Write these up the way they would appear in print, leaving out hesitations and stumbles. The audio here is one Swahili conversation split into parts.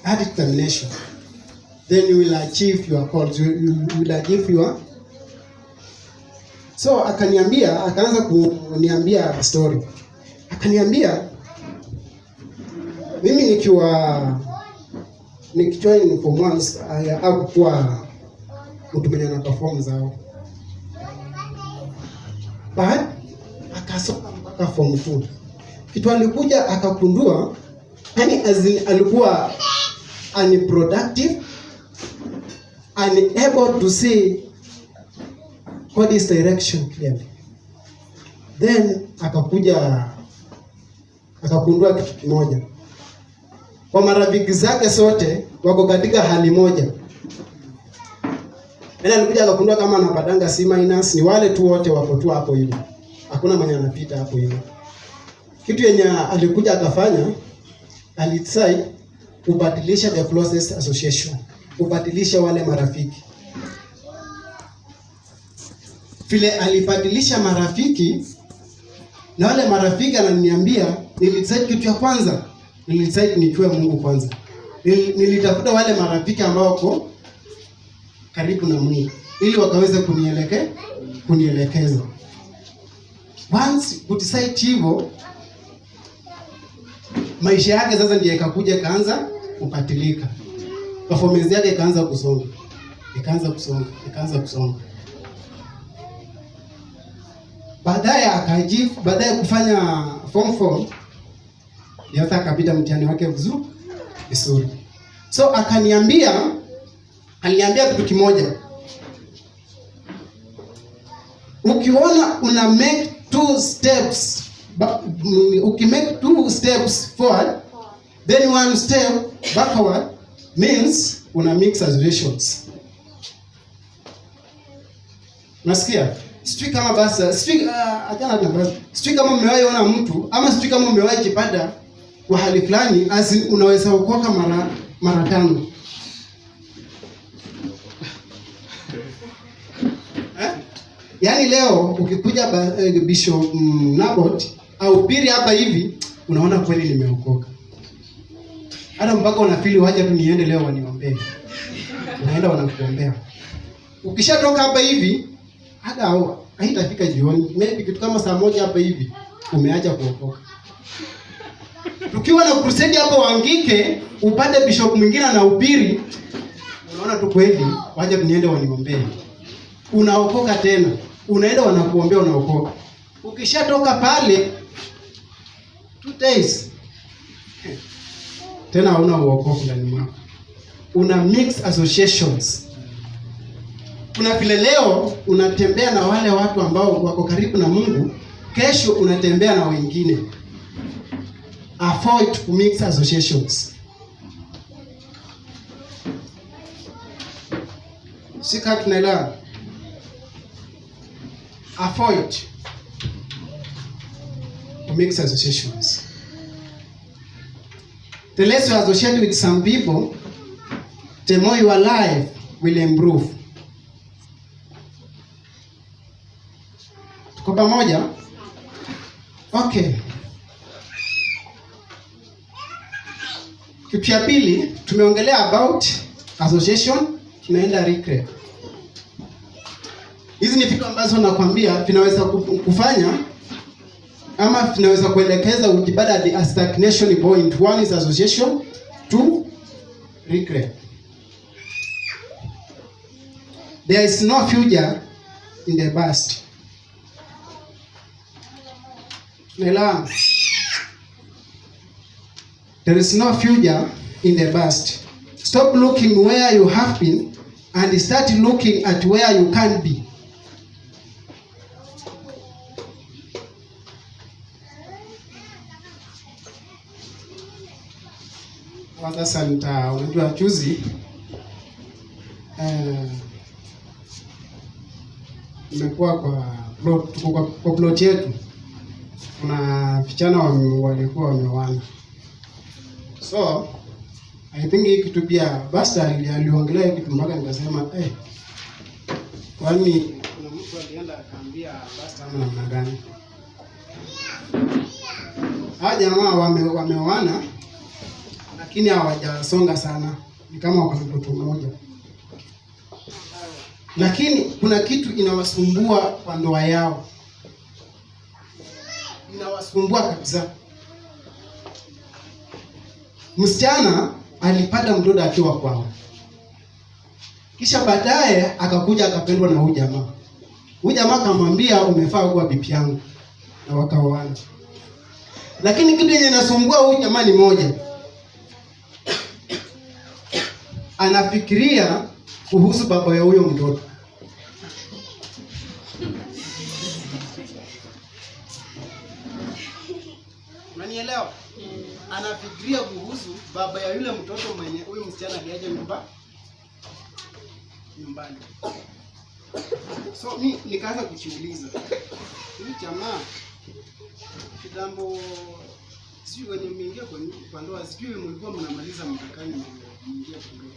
hard determination, then you will achieve your goals. You will achieve your. So akaanza kuniambia story. Akaniambia mimi nikijoin form 1 hakukuwa mtu mwenye ana perform zao. But akasoma mpaka form 2. Kitu alikuja akakundua, yani alikuwa unproductive, unable to see God's direction clearly. Then akakundua kitu kimoja. Kwa marafiki zake sote wako katika hali moja. Alikuja akakundua kama anapatanga C- ni wale tu wote wako tu hapo hivyo. Hakuna mwenye anapita hapo hivyo. Kitu yenye alikuja akafanya, alitry kubadilisha the closest association, kubadilisha wale marafiki. Vile alibadilisha marafiki, na wale marafiki ananiambia, nilidecide kitu ya kwanza, nilidecide nijue Mungu kwanza. Nilitafuta wale marafiki ambao wako karibu na Mungu ili wakaweze kunielekeza. Once udecide hivyo, maisha yake sasa ndiye ikakuja kaanza kupatilika. Performance yake ikaanza kusonga. Ikaanza kusonga. Baadaye kufanya form 4, yeye akapita mtihani wake vizuri. So aliniambia kitu kimoja. Ukiona una make 2 steps, ukimake 2 steps forward, then 1 step backward, means una mix associations. Nasikia? Sijui kama basa, sijui kama umewahi ona mtu, ama sijui kama umewahi kipata kwa hali fulani, unaweza kuokoka mara 5. Yaani leo ukikuja Bishop Nabot au piri hapa hivi, unaona kweli nimeokoka. Hata mpaka unafili waje tu niende leo waniombee. Unaenda wanakuombea. Ukishatoka hapa hivi, hata haitafika jioni, maybe kitu kama saa 1 hapa hivi umeacha kuokoka. Tukiwa na crusade hapo Wangike, upate bishop mwingine na upiri, unaona tu kweli waje niende waniombee. Unaokoka tena. Unaenda wanakuombea, unaokoka. Ukishatoka pale 2 days tena hauna uokofu ndani mwako. Una mix associations. Kuna vile leo unatembea na wale watu ambao wako karibu na Mungu, kesho unatembea na wengine. Avoid to mix associations. Sika tunaelewa. Avoid to mix associations. The less you associate with some people, the more your life will improve. Tuko pamoja? Okay. Kitu ya pili, tumeongelea about association, tunaenda recreate. Hizi ni vitu ambazo nakwambia vinaweza kufanya ama vinaweza kuelekeza ukibada a stagnation point. 1 is association, 2 recreate. There is no future in the past. Nela. There is no future in the past. Stop looking where you have been and start looking at where you can be. Sasa unajua juzi nimekuwa kwa plot yetu, kuna vijana walikuwa wamewana. So I think hii kitu pia basta aliongelea kitu mpaka nikasema kwani kuna mtu alienda akaambia basta namna gani? Hawa jamaa wamewana, lakini hawajasonga sana, ni kama wako na mtoto mmoja. Lakini kuna kitu inawasumbua kwa ndoa yao, inawasumbua kabisa. Msichana alipata mtoto akiwa kwao, kisha baadaye akakuja akapendwa na huyu jamaa. Huyu jamaa akamwambia umefaa kuwa bibi yangu, na wakaoana. Lakini kitu yenye inasumbua huyu jamaa ni moja, anafikiria kuhusu baba ya huyo mtoto. Unanielewa? Anafikiria kuhusu baba ya yule mtoto mwenye huyu msichana aliaje nyumbani. So mimi nikaanza kujiuliza, huyu jamaa kitambo, sijui wenye mmeingia kwa ndoa, sijui mlikuwa mnamaliza mtakani mmeingia kwa ndoa.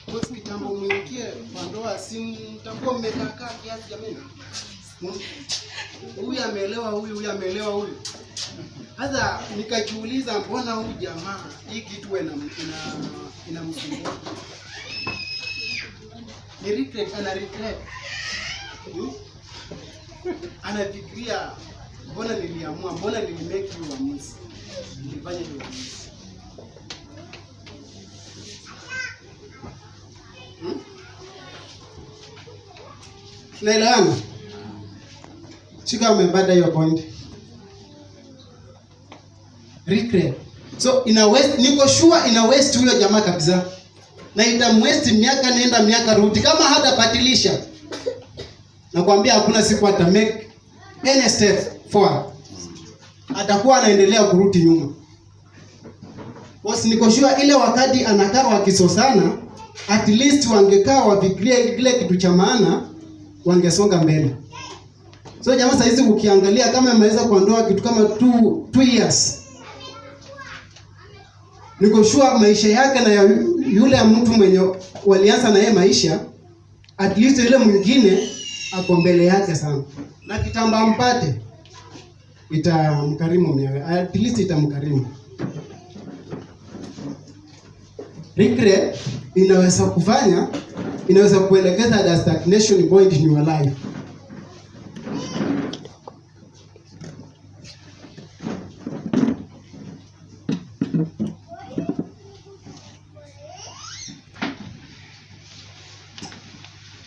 Kwa kitambo mmeingia kwa ndoa, si mtakuwa mmekaa kiasi jamani? Huyu ameelewa huyu ameelewa huyu. Sasa nikajiuliza, mbona huyu jamaa hii kitu inamsumbua? Ni regret, ana regret. Anafikiria, mbona niliamua, mbona nilimake hiyo uamuzi, nilifanya hiyo uamuzi. Tunaelewana? Shika umepata hiyo point. Regret. So niko sure ina waste huyo jamaa kabisa. Na itamwaste miaka nenda miaka rudi kama hatapatilisha. Nakwambia hakuna siku ata make any step forward. Atakuwa anaendelea kurudi nyuma. Basi niko sure ile wakati anakaa wakisosana, at least wangekaa wafikirie kile kitu cha maana, wangesonga mbele. So jamaa sasa hizi ukiangalia kama ameweza kuondoa kitu kama 2 years. Niko sure maisha yake na yule mtu mwenye walianza na yeye maisha, at least yule mwingine ako mbele yake sana. Na kitamba mpate itamkarimu mwenyewe, at least itamkarimu. Regret inaweza kuelekeza the stagnation point in your life.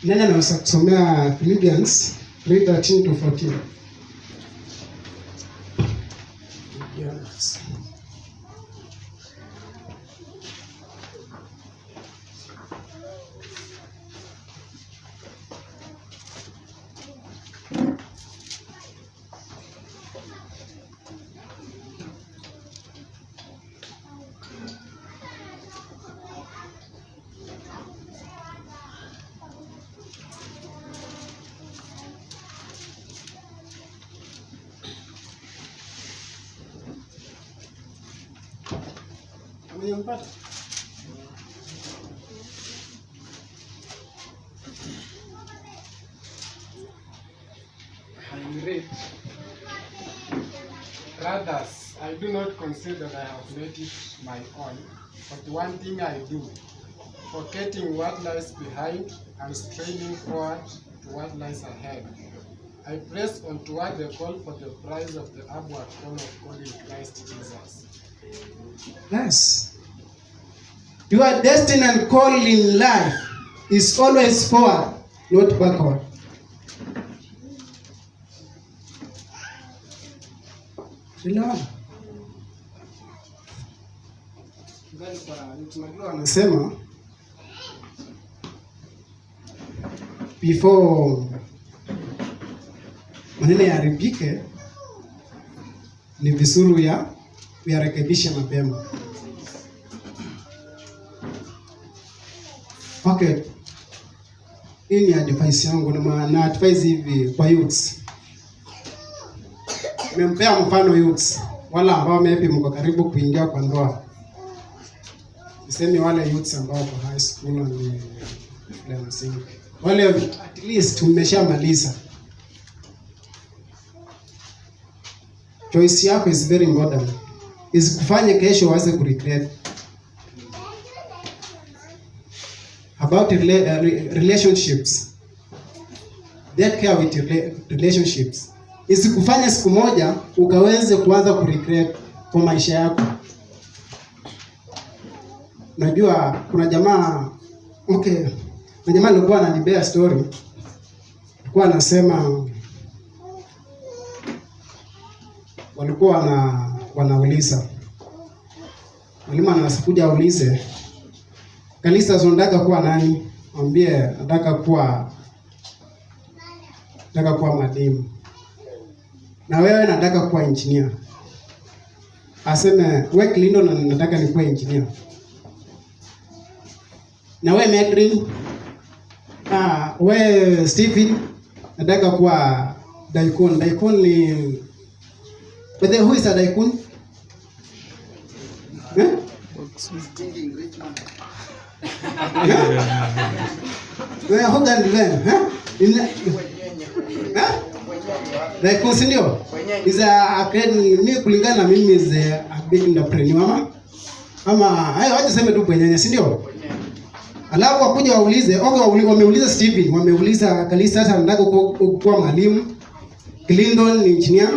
Nani anaweza kusomea Philippians 3:13-14? Yes. Umempata? I read, brothers, I do not consider that I have made it my own, but one thing I do, forgetting what lies behind and straining forward to what lies ahead. I press on toward the call for the prize of the upward call of God in Christ Jesus. Yes. Your destiny and call in life is always forward, not backward. Anasema before maneno yaharibike ni vizuri kuyarekebisha mapema. Okay. Hii ni advice yangu na advice hivi kwa youths. Nimempea mfano youths wala ambao maybe mko karibu kuingia kwa ndoa. Niseme wale youths ambao kwa high school na shule ya msingi. Wale at least tumeshamaliza. Choice yako is very important. Is kufanya kesho uanze kuregret. about relationships. Take care with relationships. Isikufanye siku moja ukaweze kuanza kuregret kwa maisha yako. Najua kuna jamaa na jamaa alikuwa ananibea story. Alikuwa anasema walikuwa wanauliza. Mwalimu anakuja aulize, "Kalisa unataka kuwa nani?" Mwambie nataka kuwa mwalimu. Na wewe nataka kuwa engineer. Aseme wewe Clinton nataka nikuwe engineer. Na wewe Medrin, wewe Stephen nataka kuwa daikon. Daikon ni but who is a daikon? Thinking rich man. Wewe hoga ndiven, daikon si ndio? Is a mimi kulingana na mimi is a big entrepreneur ama hayo waje sema tu bwenyenye si ndio? Alafu wakuja waulize, wameuliza Stephen, wameuliza Kalisa hata nataka kuwa mwalimu, Clinton ni engineer.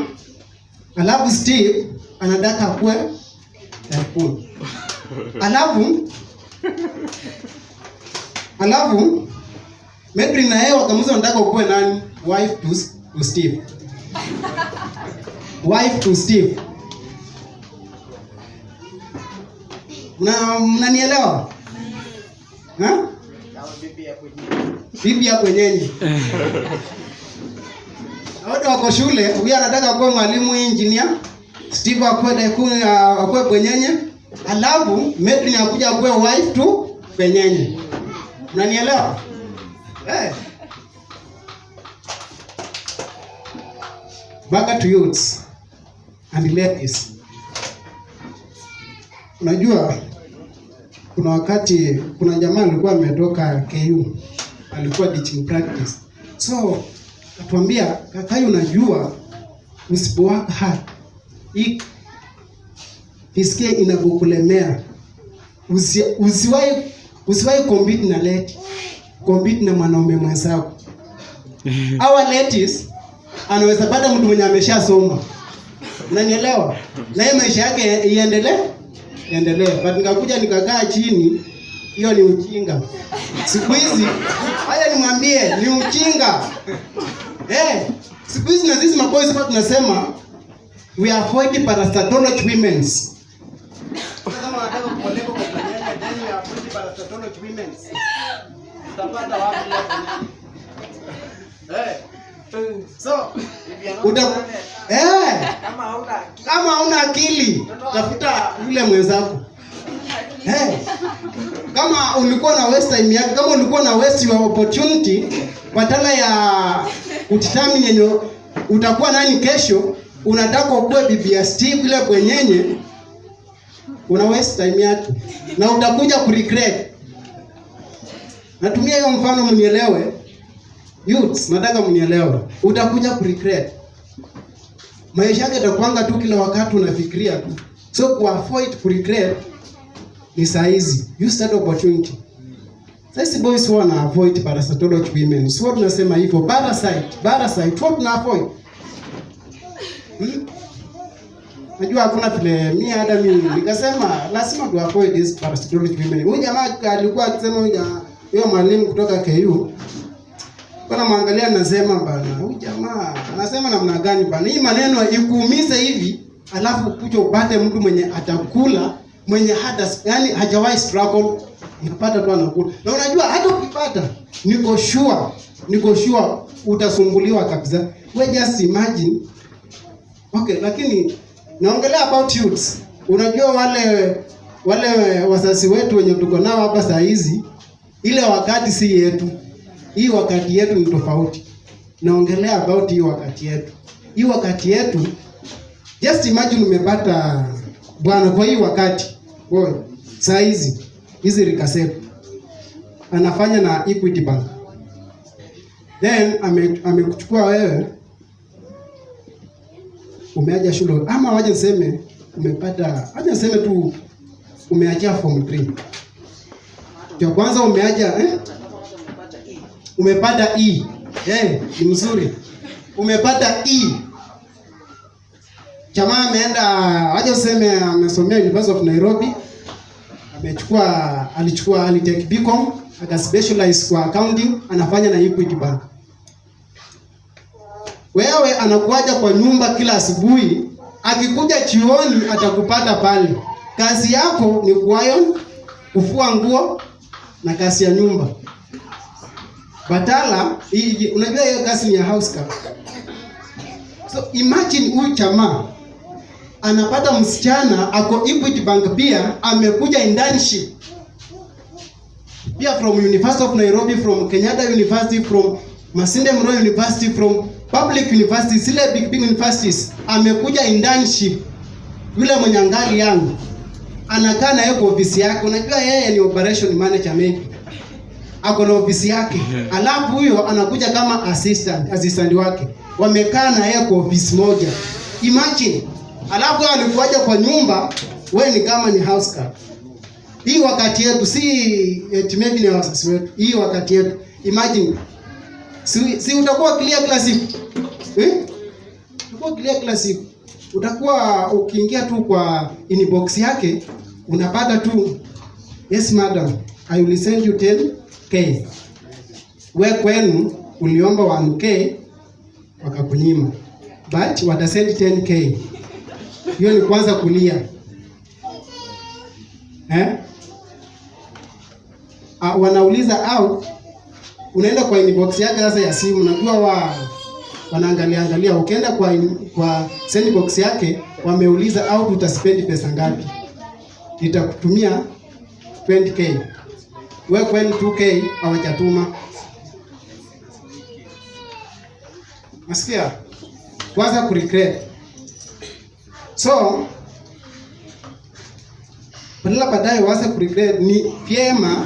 Alafu Steve anataka kuwe daikon. Alafu Medrin na yeye wakamuza nataka kuwe nani? Wife to Steve. Wife to Steve. Mnanielewa? Bibi ya kwenyenye. Wote wako shule, huyu anataka kuwa mwalimu engineer, Steve akuwe daikon akuwe kwenyenye, alafu Medrin akuja akuwe wife to kwenyenye. Mnanielewa? Back to youths and ladies. Unajua kuna wakati kuna jamaa alikuwa ametoka KU, alikuwa teaching practice. So atuambia Kakai, unajua usipo work hard isikie inakukulemea. Usiwahi compete na lady, compete na mwanaume mwenzako. Our ladies anaweza pata mtu mwenye ameshasoma. Unanielewa? Na yeye maisha yake iendelee. But nikakuja nikakaa chini, hiyo ni ujinga. Siku hizi haya nimwambie ni ujinga. Siku hizi na sisi maboys kwa tunasema we are avoid parasitology women's. Kama wanataka kupeleka kwa kwenye then we are avoid parasitology women's. Utapata wapi leo? So kama hauna akili tafuta yule mwenzako. Kama ulikuwa na waste time yako, kama ulikuwa na waste your opportunity badala ya kudetermine yenye utakuwa nani kesho, unataka ukuwe bibi ya Steve ile kwenyenye, una waste time yako na utakuja kuregret. Natumia hiyo mfano mnielewe. Youths, nataka mnielewe. Utakuja kuregret. Maisha yako yatakuanga tu kila wakati unafikiria tu. So ku avoid kuregret ni saizi. Use that opportunity. Sasa boys wana avoid parasitology women. So tunasema hivyo parasite what na avoid. Najua hakuna vile mimi hata mimi nikasema lazima tu avoid this parasitology women. Huyu jamaa alikuwa akisema huyo mwalimu kutoka KU. Kuna mwangalia anasema bana, huyu jamaa anasema namna gani bana? Hii maneno ikuumize hivi, alafu kuja upate mtu mwenye atakula, mwenye hata yani hajawahi struggle, unapata tu anakula. Na unajua hata ukipata, niko sure utasumbuliwa kabisa. We just imagine. Okay, lakini naongelea about youths. Unajua wale wazazi wetu wenye tuko nao hapa saa hizi, ile wakati si yetu. Hii wakati yetu ni tofauti. Naongelea about hii wakati yetu. Hii wakati yetu, just imagine umepata bwana kwa hii wakati. Wewe saa hizi rikasepu anafanya na Equity Bank. Then amekuchukua wewe, umeacha shule ama waje niseme umepata, waje niseme tu umeacha form 3. Cha kwanza umeaja umepata E. Ni mzuri. Umepata E. Jamaa ameenda aje useme amesomea University of Nairobi. Alitake BCom, akaspecialize kwa accounting, anafanya na Equity Bank. Wewe anakuaja kwa nyumba kila asubuhi, akikuja chioni atakupata pale. Kazi yako ni kuiron, kufua nguo na kazi ya nyumba. Badala unajua hiyo kazi ni ya house girl. So imagine huyu jamaa anapata msichana ako Equity Bank, pia amekuja internship pia from University of Nairobi, from Kenyatta University, from Masinde Muliro University, from public university, zile big universities. Amekuja internship. Yule mwenye angali yangu anakaa na yeye kwa ofisi yake. Unajua yeye ni operation manager maybe, ako na ofisi yake. Alafu huyo anakuja kama assistant wake, wamekaa na yeye kwa ofisi moja. Imagine. Alafu alikuja kwa nyumba, wewe ni kama ni house girl. Hii wakati yetu si maybe ni wasasi wetu. Hii wakati yetu. Imagine. Si utakuwa clear kila siku. Utakuwa clear kila siku. Utakuwa ukiingia tu kwa inbox yake unapata tu, yes madam, I will send you 10k. Wewe kwenu uliomba 1k wakakunyima. But watasend 10k. Hiyo ni kwanza kulia. Wanauliza au unaenda kwa inbox yake sasa ya simu, najua wanaangalia. Ukienda kwa sendbox yake wameuliza au tutaspend pesa ngapi. Nitakutumia 20k. Wewe kwani 2k hawajatuma. Nasikia? Kwanza kuregret. So badala baadaye waanze kuregret, ni vyema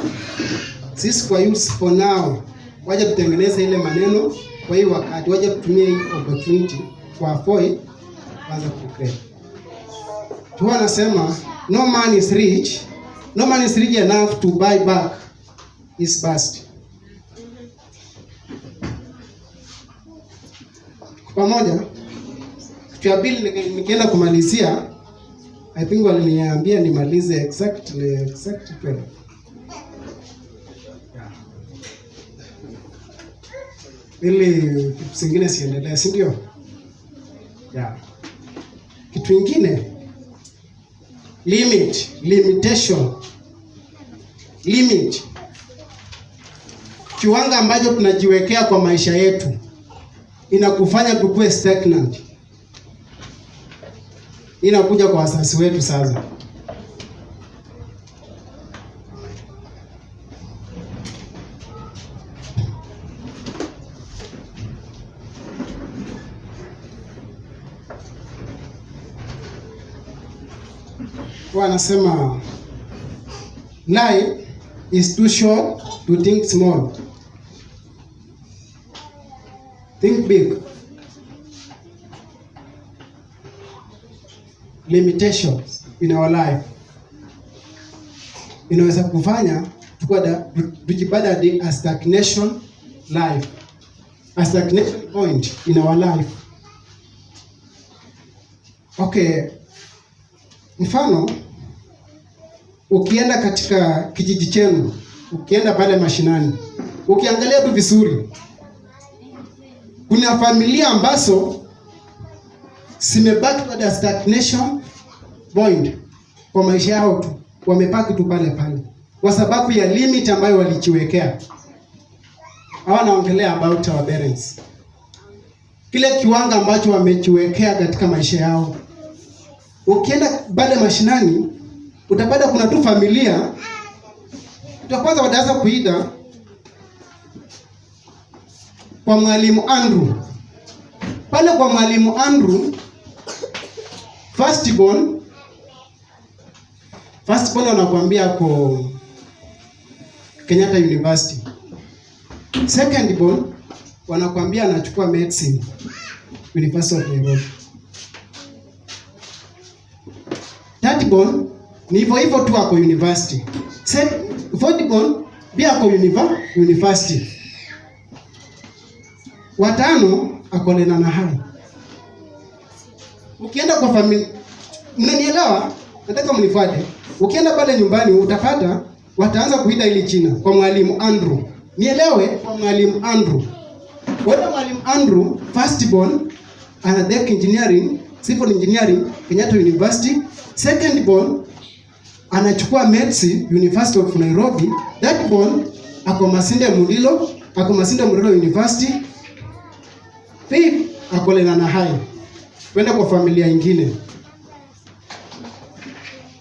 sisi kwa youth for now waje tutengeneze ile maneno kwa hii wakati, waje tutumie hii opportunity kwa avoid waanze kuregret. Tu anasema no man is rich enough to buy back his past. Pamoja kitu ya pili nikienda kumalizia, I think waliniambia nimalize exactly 12. Ili kitu kingine siendelee, si ndio? Kitu kingine limitation. Limit. Kiwango ambacho tunajiwekea kwa maisha yetu inakufanya tukue stagnant. Inakuja kwa wasasi wetu sasa. Wanasema life is too short to think small. Think big. Limitations in our life inaweza kufanya tujipata a stagnation life, a stagnation point in our life. Okay, mfano ukienda katika kijiji chenu, ukienda pale mashinani, ukiangalia tu vizuri, kuna familia ambazo zimebaki kwa stagnation point kwa maisha yao tu, wamepaki tu pale kwa sababu ya limit ambayo walijiwekea. Hawa naongelea about our parents, kile kiwango ambacho wamejiwekea katika maisha yao. Ukienda pale mashinani utapata kuna tu familia, kwanza wataanza kuita kwa mwalimu Andrew. Pale kwa mwalimu Andrew, first born wanakuambia kwa Kenyatta University. Second born wanakuambia anachukua medicine University of Nairobi. Third born ni hivyo tu ako university. Fourth born pia ako university. Watano ako Lenana High. Ukienda kwa familia, mnanielewa? Nataka mnifuate. Ukienda pale nyumbani utapata wataanza kuita ili jina kwa mwalimu Andrew. Nielewe, kwa mwalimu Andrew. Wala mwalimu Andrew, first born, anadek engineering, civil engineering, Kenyatta University. Second born, anachukua medicine, University of Nairobi. That born, ako Masinde Mulilo University. Fifth, ako Lenana High. Kwenda kwa familia ingine.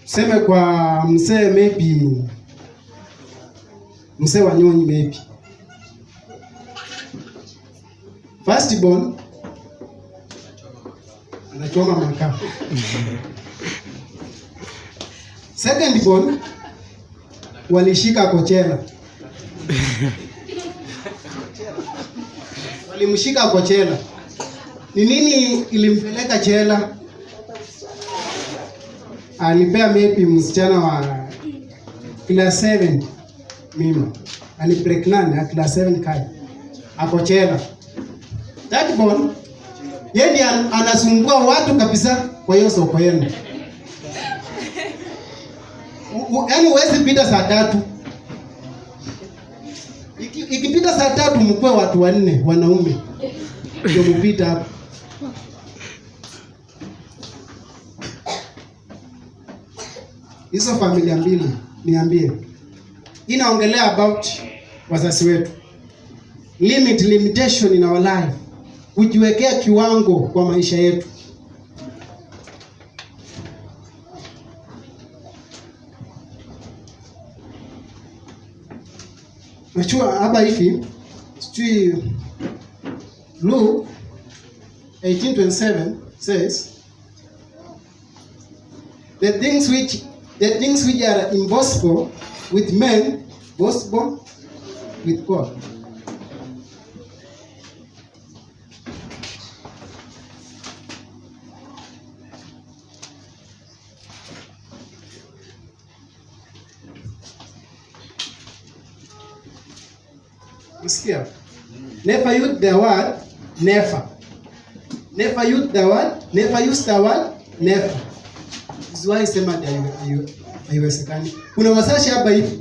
Seme kwa msee maybe msee Wanyonyi maybe. First born anachoma makaa. Second born walishika Kochela. Walimshika Kochela. Ni nini ilimpeleka jela? Alipea maybe msichana wa class 7 mimba. Alipregnant at class 7 kai. Ako jela. That born yeye anasumbua watu kabisa kwa hiyo soko yenu. Yaani huwezi pita saa 3. Ikipita saa 3 mkwe watu 4 wanaume. Ndio mpita hapo. Hizo familia mbili niambie. Inaongelea about wazazi wetu. Limitation in our life. Kujiwekea kiwango kwa maisha yetu. Nachua hapa hivi Luke 18:27 says the things which are impossible with men, possible with God. Usikia? Never use the word never. Never use the word never. Isiwahi sema haiwezekani. Kuna wasashi hapa hivi.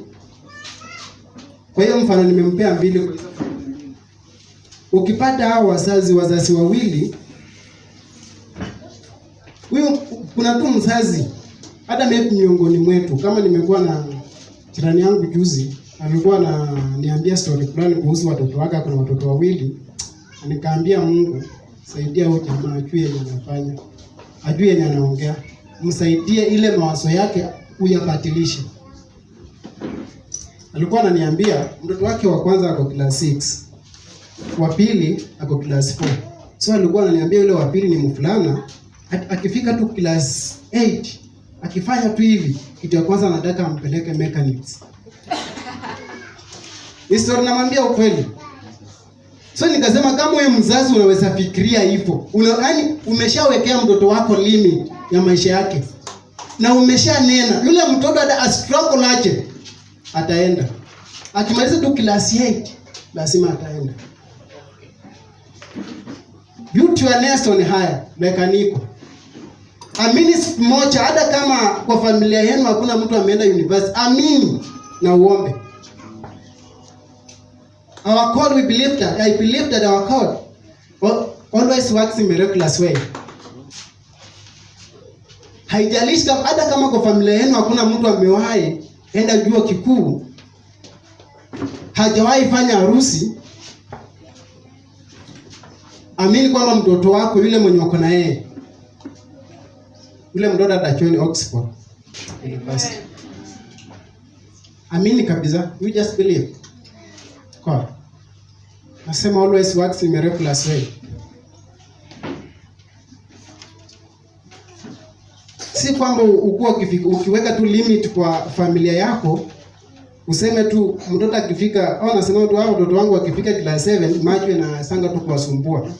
Kwa hiyo mfano nimempea mbili kwa hizo. Ukipata hao wazazi wawili, huyo kuna tu mzazi hata mimi miongoni mwetu, kama nimekuwa na jirani yangu juzi alikuwa niambia story fulani kuhusu watoto wake, kuna watoto wawili. Nikaambia Mungu, saidia huyo jamaa ajue yeye anafanya. Ajue yeye anaongea. Msaidie ile mawazo yake uyabadilishe. Alikuwa ananiambia mtoto wake wa kwanza ako class 6. Wa pili ako class 4. So alikuwa ananiambia yule wa pili ni mfulana, akifika tu class 8, akifanya tu hivi, kitu ya kwanza anataka ampeleke mechanics. History namwambia ukweli. So nikasema kama wewe mzazi unaweza fikiria hivyo, yaani umeshawekea mtoto wako limit ya maisha yake. Na umeshanena yule mtoto hata struggle aje ataenda. Akimaliza tu class 8 lazima ataenda. Beauty wa Neston haya mekaniko. Amini moja, hata kama kwa familia yenu hakuna mtu ameenda university, amini na uombe. Our God, I believe that our God always works in miraculous way. Haijalishi hata kama kwa familia yenu hakuna mtu amewahi enda chuo kikuu, hajawahi fanya harusi, amini kwamba mtoto wako yule mwenye wako na yeye, yule mtoto atajoin Oxford University. Amini kabisa, you just believe. God nasema always works in miraculous way. Si kwamba ukiweka tu limit kwa familia yako, useme tu mtoto akifika, au nasema tu mtoto wangu akifika class 7 macho na sanga tu kuwasumbua.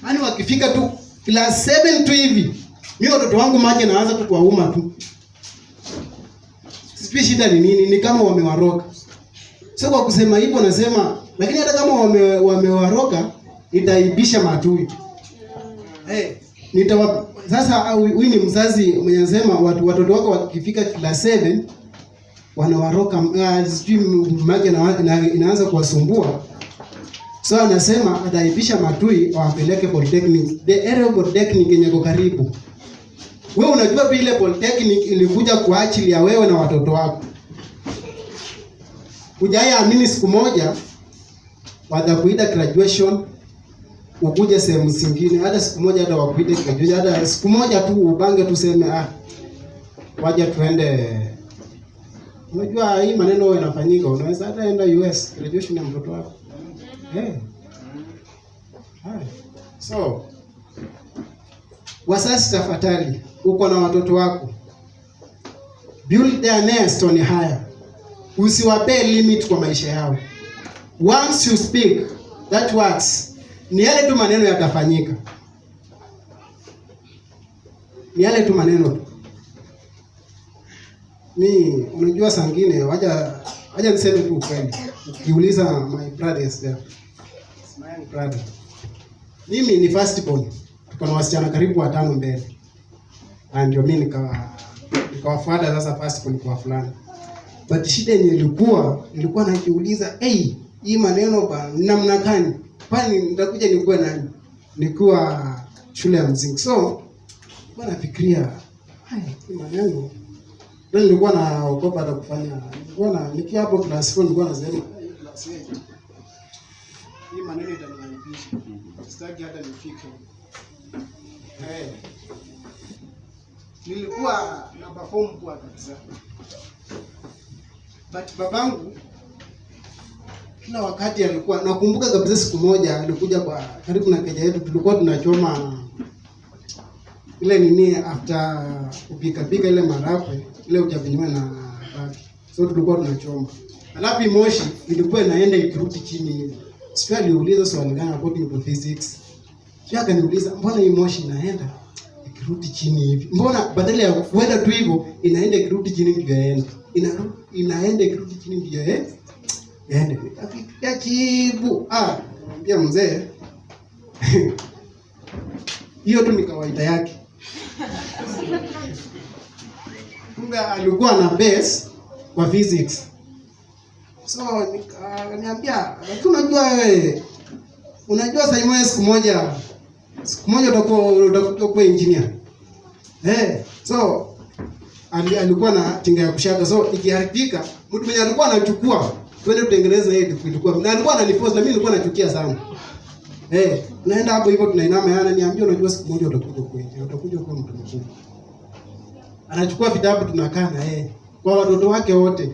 Yaani wakifika tu class 7 tu hivi, mimi mtoto wangu macho naanza tu kuwauma tu. Sijui shida ni nini, ni kama wamewaroga. Sio kwa kusema hivyo nasema, lakini hata kama wamewaroga itaibisha matui. Sasa huyu ni mzazi mwenye anasema watoto wako wakifika class 7 wanawaroka, sijui mage na inaanza kuwasumbua. So anasema ataibisha matui wapeleke polytechnic. The area polytechnic yenye iko karibu. Wewe unajua vile polytechnic ilikuja kwa ajili ya wewe na watoto wako. Hujaamini siku moja watakuita graduation ukuje sehemu zingine, hata siku moja hata wakuite graduation, hata siku moja tu upange tuseme waje tuende. Unajua hii maneno yanafanyika, unaweza hata enda US graduation ya mtoto wako. So wazazi tafadhali, uko na watoto wako, build their nest on higher. Usiwape limit kwa maisha yao. Once you speak that words, ni yale tu maneno yatafanyika. Ni yale tu maneno. Unajua sangine waja niseme tu kweli. Ukiuliza my brothers there. My brother. Mimi ni first born. Tuko na wasichana karibu 5 mbele. Na ndio mimi nikawafuata sasa first born kwa fulani. But shida yenye nilikuwa najiuliza, hii maneno namna gani? Kwani nitakuja nikuwe nani? Nikuwa shule ya msingi. So, bwana nafikiria, hii maneno ndio nilikuwa naogopa hata kufanya. Nikiwa hapo class 4 nilikuwa nasema, class 8. Hii maneno itaniaibisha. Sitaki hata nifike. Nilikuwa na perform kwa kabisa. But babangu kila wakati alikuwa, nakumbuka kabisa siku moja alikuja kwa karibu na keja yetu, tulikuwa tunachoma ile nini after kupika ile marakwe ile ujavinywa na baki. So tulikuwa tunachoma. Alafu moshi ilikuwa inaenda ikirudi chini hivi. Sio aliuliza swali gani according to physics. Sio akaniuliza mbona hii moshi inaenda ikirudi chini hivi? Mbona badala ya kuenda tu hivyo inaenda ikirudi chini ndio yaende. Inaenda ikirudi chini ndio yaende. Akipiga jibu. Mwambia mzee. Hiyo tu ni kawaida yake. Kumbe alikuwa na base kwa physics. So niambia, lakini unajua Simon siku moja utakuwa engineer. So alikuwa na tinga ya kushaga. So ikiharibika, mtu mwenye alikuwa anachukua twende kutengeneza hiyo ilikuwa. Na alikuwa ananiforce na mimi nilikuwa nachukia sana. Naenda hapo hivyo tunainama ananiambia unajua siku moja utakuja kuwa mtu mkubwa. Anachukua vitabu tunakaa na yeye. Kwa watoto wake wote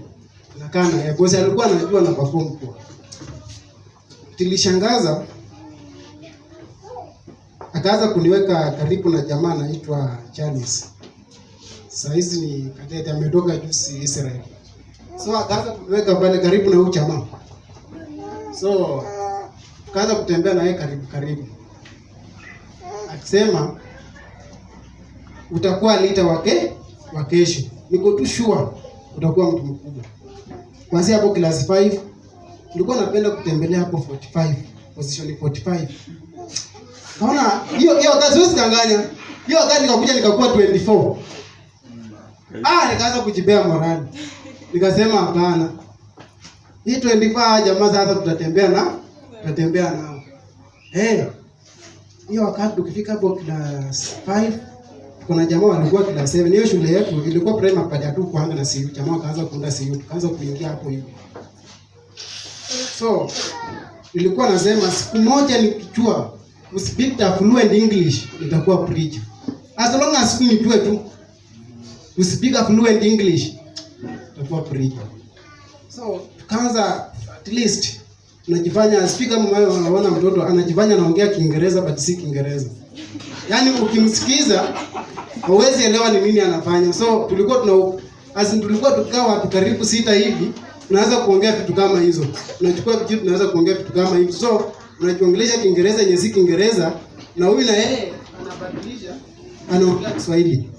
tunakaa na yeye. Bosi alikuwa anajua na perform kwa. Tilishangaza akaanza kuniweka karibu na jamaa anaitwa Charles. Sasa hizi ni kadeti ametoka juzi Israel. So akaanza kuniweka pale karibu na huyu jamaa. So kaanza kutembea na yeye karibu. Akisema utakuwa lita wa kesho. Niko tu sure utakuwa mtu mkubwa. Kuanzia hapo class 5 nilikuwa napenda kutembelea hapo 45, position 45. Naona hiyo wakati siwezi kanganya. Hiyo wakati nikakuja nikakuwa 24. Nikaanza kujibea morali. Nikasema hapana. Hii 25 jamaa sasa tutatembea nao. Hiyo wakati tukifika hapo class 5 kuna jamaa walikuwa class 7. Hiyo shule yetu ilikuwa primary pale tu kuanga na CU. Jamaa kaanza kuunda CU, tukaanza kuingia hapo hivi. So nilikuwa nasema siku moja nikijua uspeak the fluent English nitakuwa preacher. As long as nijue tu uspeak fluent English nitakuwa preacher. So tukaanza at least tunajifanya speaker mmoja anaona mtoto anajifanya anaongea Kiingereza but si Kiingereza. Yaani ukimsikiza hauwezi elewa ni nini anafanya. So tulikuwa tukaa watu karibu 6 hivi, tunaanza kuongea vitu kama hizo. Tunachukua vitu tunaanza kuongea vitu kama hizo. So unajiongelesha Kiingereza yenye si Kiingereza na huyu na yeye anabadilisha anaongea Kiswahili.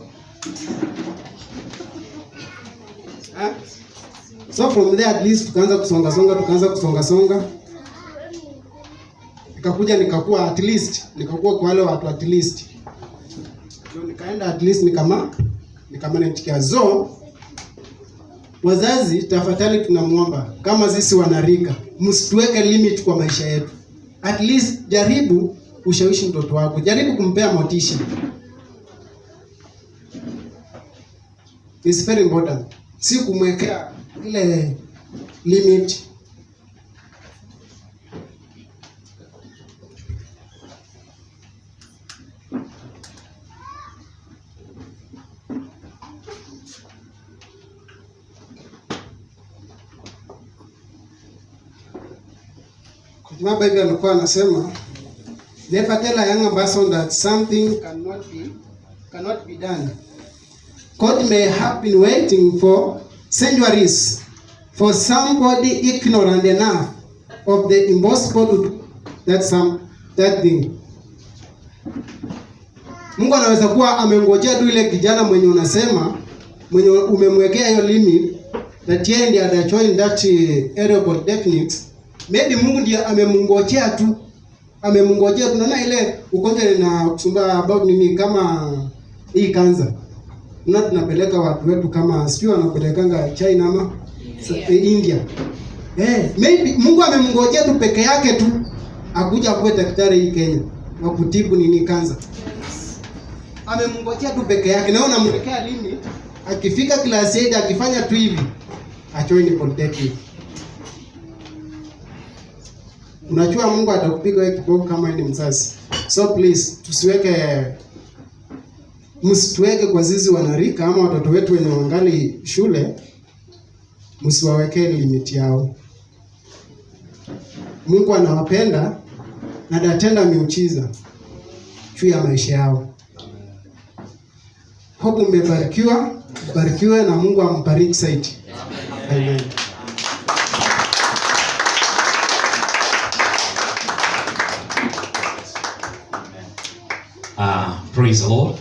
So from there at least tukaanza kusonga songa. Nikakuwa at least, nikakuwa kwa wale watu at least. Ndio nikaenda at least nikamanage. So wazazi, tafadhali tunamuomba kama sisi wanarika, msituweke limit kwa maisha yetu. At least jaribu ushawishi mtoto wako, jaribu kumpea motisha. It's very important. Si kumwekea ile limit. Kwa Bible alikuwa anasema, never tell a young person that something cannot be done. God may have been waiting for centuries for somebody ignorant enough of the impossible to do that thing. Mungu anaweza kuwa amengojea tu ile kijana mwenye unasema, mwenye umemwekea hiyo limit, that yeye ndiye atajoin that area of polytechnics. Maybe Mungu ndiye amemngojea tu. Tunaona ile ugonjwa na kusumba about nini kama hii kanza. Tunapeleka watu wetu kama sio wanapelekanga China ama India. Maybe Mungu amemngojea tu peke yake tu akuja kuwe daktari hii Kenya wa kutibu nini kanza. Amemngojea tu peke yake, na unamwekea limit. Akifika class 8 akifanya tu hivi, ajoin polytechnic. Unajua Mungu atakupiga wewe kiboko kama ni mzazi. So please, msituweke kwa zizi wanarika ama watoto wetu wenye wangali shule, msiwawekee limit yao. Mungu anawapenda na atatenda miujiza juu ya maisha yao. Hope mbarikiwe na Mungu ambariki zaidi. Amen. Praise the Lord.